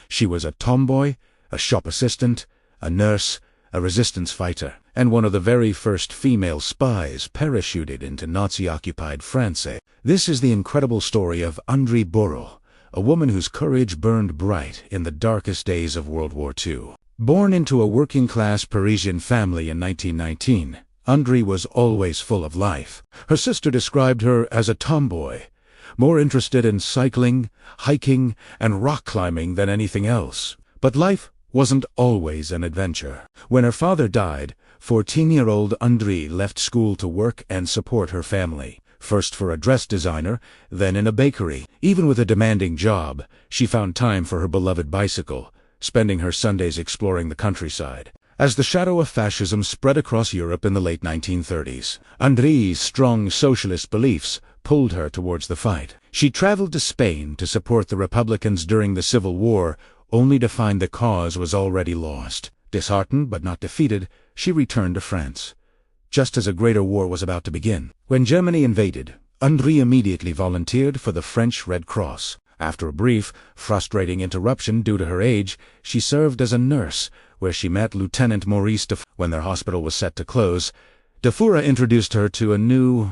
She was a tomboy, a shop assistant, a nurse, a resistance fighter, and one of the very first female spies parachuted into Nazi-occupied France. This is the incredible story of Andrée Borrel, a woman whose courage burned bright in the darkest days of World War II. Born into a working-class Parisian family in 1919, Andrée was always full of life. Her sister described her as a tomboy, more interested in cycling, hiking, and rock climbing than anything else. But life wasn't always an adventure. When her father died, 14-year-old Andrée left school to work and support her family. First for a dress designer, then in a bakery. Even with a demanding job, she found time for her beloved bicycle, spending her Sundays exploring the countryside. As the shadow of fascism spread across Europe in the late 1930s, Andrée's strong socialist beliefs pulled her towards the fight. She traveled to Spain to support the Republicans during the Civil War, only to find the cause was already lost. Disheartened but not defeated, she returned to France, just as a greater war was about to begin. When Germany invaded, Andrée immediately volunteered for the French Red Cross. After a brief, frustrating interruption due to her age, she served as a nurse, where she met Lieutenant Maurice Dufour. When their hospital was set to close, Dufour introduced her to a new,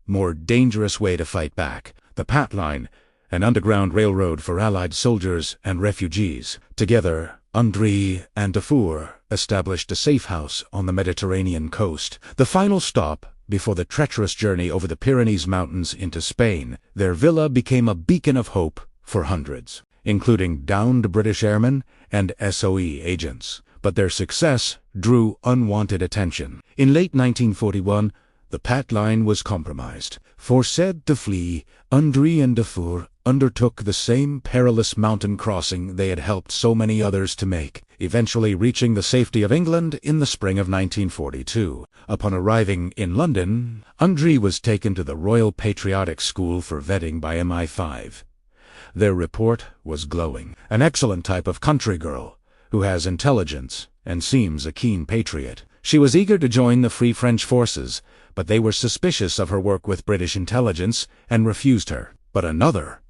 more dangerous way to fight back: the PAT line, an underground railroad for Allied soldiers and refugees. Together, Andrée and Dufour established a safe house on the Mediterranean coast, the final stop before the treacherous journey over the Pyrenees Mountains into Spain. Their villa became a beacon of hope for hundreds, including downed British airmen and SOE agents. But their success drew unwanted attention. In late 1941, the PAT line was compromised. Forced to flee, Andrée and Dufour undertook the same perilous mountain crossing they had helped so many others to make, eventually reaching the safety of England in the spring of 1942. Upon arriving in London, Andrée was taken to the Royal Patriotic School for vetting by MI5. Their report was glowing. An excellent type of country girl, who has intelligence and seems a keen patriot. She was eager to join the Free French forces, but they were suspicious of her work with British intelligence and refused her. But another,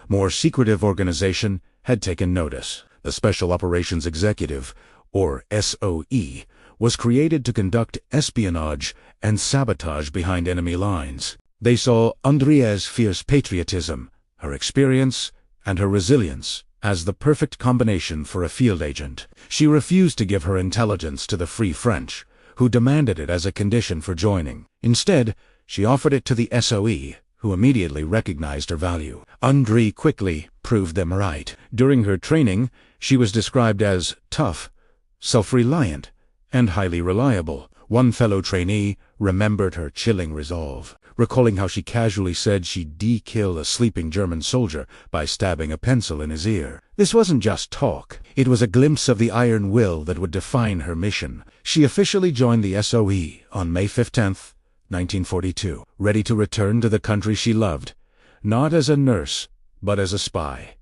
more secretive organization had taken notice. The Special Operations Executive, or SOE, was created to conduct espionage and sabotage behind enemy lines. They saw Andrée's fierce patriotism, her experience, and her resilience as the perfect combination for a field agent. She refused to give her intelligence to the Free French, who demanded it as a condition for joining. Instead, she offered it to the SOE, who immediately recognized her value. Andrée quickly proved them right. During her training, she was described as tough, self-reliant, and highly reliable. One fellow trainee remembered her chilling resolve, recalling how she casually said she'd de-kill a sleeping German soldier by stabbing a pencil in his ear. This wasn't just talk. It was a glimpse of the iron will that would define her mission. She officially joined the SOE on May 15, 1942, ready to return to the country she loved, not as a nurse, but as a spy.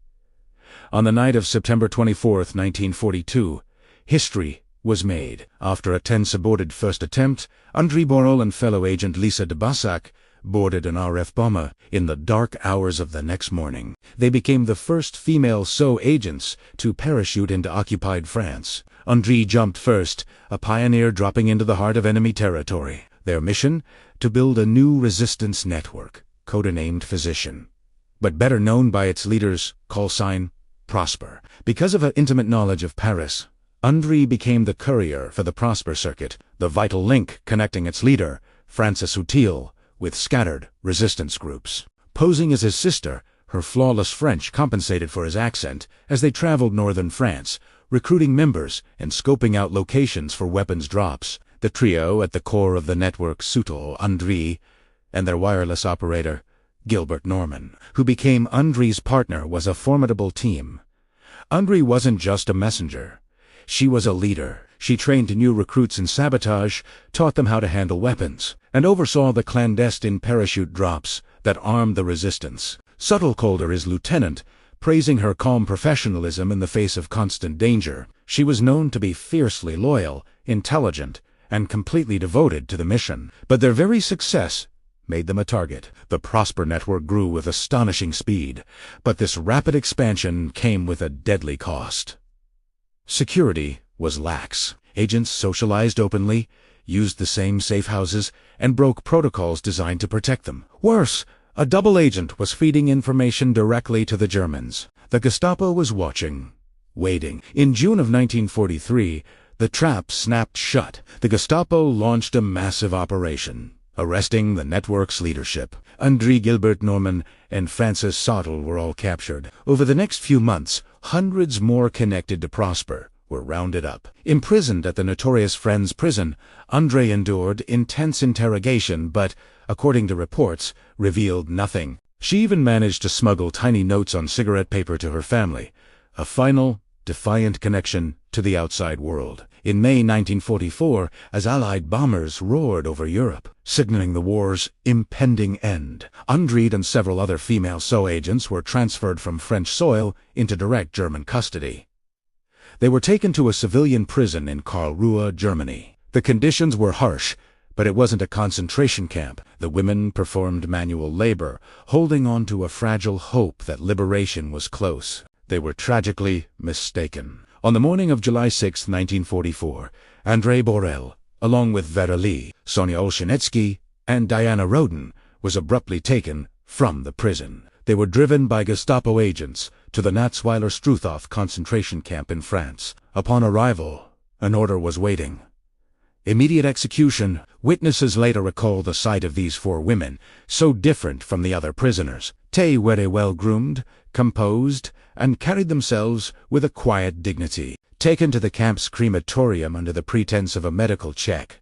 On the night of September 24, 1942, history was made. After a tense-aborted first attempt, Andrée Borrel and fellow agent Lisa de Bassac boarded an RF bomber. In the dark hours of the next morning, they became the first female SOE agents to parachute into occupied France. Andrée jumped first, a pioneer dropping into the heart of enemy territory. Their mission? To build a new resistance network, codenamed Physician, but better known by its leader's call sign, Prosper. Because of her intimate knowledge of Paris, Andrée became the courier for the Prosper circuit, the vital link connecting its leader, Francis Outil, with scattered resistance groups. Posing as his sister, her flawless French compensated for his accent as they traveled northern France, recruiting members and scoping out locations for weapons drops. The trio at the core of the network, Soutil, Andrée, and their wireless operator, Gilbert Norman, who became Andrée's partner, was a formidable team. Andrée wasn't just a messenger. She was a leader. She trained new recruits in sabotage, taught them how to handle weapons, and oversaw the clandestine parachute drops that armed the resistance. Soutil called her his lieutenant, praising her calm professionalism in the face of constant danger. She was known to be fiercely loyal, intelligent, and completely devoted to the mission. But their very success made them a target. The Prosper network grew with astonishing speed, but this rapid expansion came with a deadly cost. Security was lax. Agents socialized openly, used the same safe houses, and broke protocols designed to protect them. Worse, a double agent was feeding information directly to the Germans. The Gestapo was watching, waiting. In June of 1943, the trap snapped shut. The Gestapo launched a massive operation, arresting the network's leadership. Andrée Gilbert Norman and Francis Sautel were all captured. Over the next few months, hundreds more connected to Prosper were rounded up. Imprisoned at the notorious Friends prison, Andrée endured intense interrogation but, according to reports, revealed nothing. She even managed to smuggle tiny notes on cigarette paper to her family, a final, defiant connection to the outside world. In May 1944, as Allied bombers roared over Europe, signaling the war's impending end, Andrée and several other female SO agents were transferred from French soil into direct German custody. They were taken to a civilian prison in Karlsruhe, Germany. The conditions were harsh, but it wasn't a concentration camp. The women performed manual labor, holding on to a fragile hope that liberation was close. They were tragically mistaken. On the morning of July 6, 1944, Andrée Borrel, along with Vera Lee, Sonia Olshanetsky, and Diana Roden, was abruptly taken from the prison. They were driven by Gestapo agents to the Natzweiler-Struthof concentration camp in France. Upon arrival, an order was waiting: immediate execution. Witnesses later recall the sight of these four women, so different from the other prisoners. They were well-groomed, composed, and carried themselves with a quiet dignity. Taken to the camp's crematorium under the pretense of a medical check,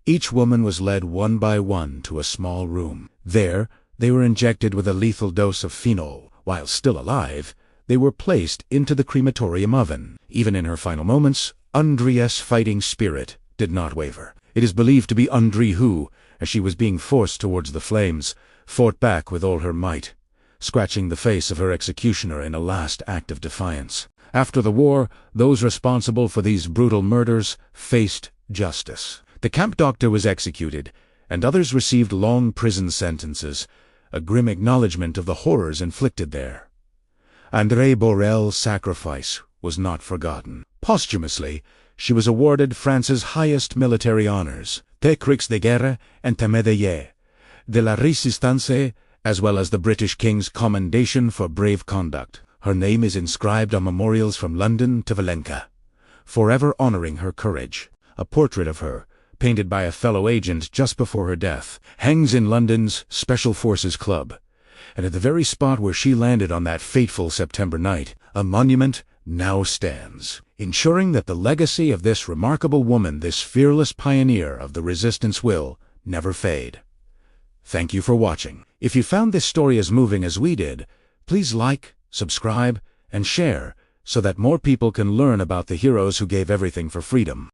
each woman was led one by one to a small room. There, they were injected with a lethal dose of phenol. While still alive, they were placed into the crematorium oven. Even in her final moments, Andrée's fighting spirit did not waver. It is believed to be Andrée who, as she was being forced towards the flames, fought back with all her might, scratching the face of her executioner in a last act of defiance. After the war, those responsible for these brutal murders faced justice. The camp doctor was executed, and others received long prison sentences, a grim acknowledgement of the horrors inflicted there. Andrée Borrel's sacrifice was not forgotten. Posthumously, she was awarded France's highest military honors, the Croix de Guerre and the Médaille de la Résistance, as well as the British King's Commendation for Brave Conduct. Her name is inscribed on memorials from London to Valenca, forever honoring her courage. A portrait of her, painted by a fellow agent just before her death, hangs in London's Special Forces Club, and at the very spot where she landed on that fateful September night, a monument now stands, ensuring that the legacy of this remarkable woman, this fearless pioneer of the resistance, will never fade. Thank you for watching. If you found this story as moving as we did, please like, subscribe, and share so that more people can learn about the heroes who gave everything for freedom.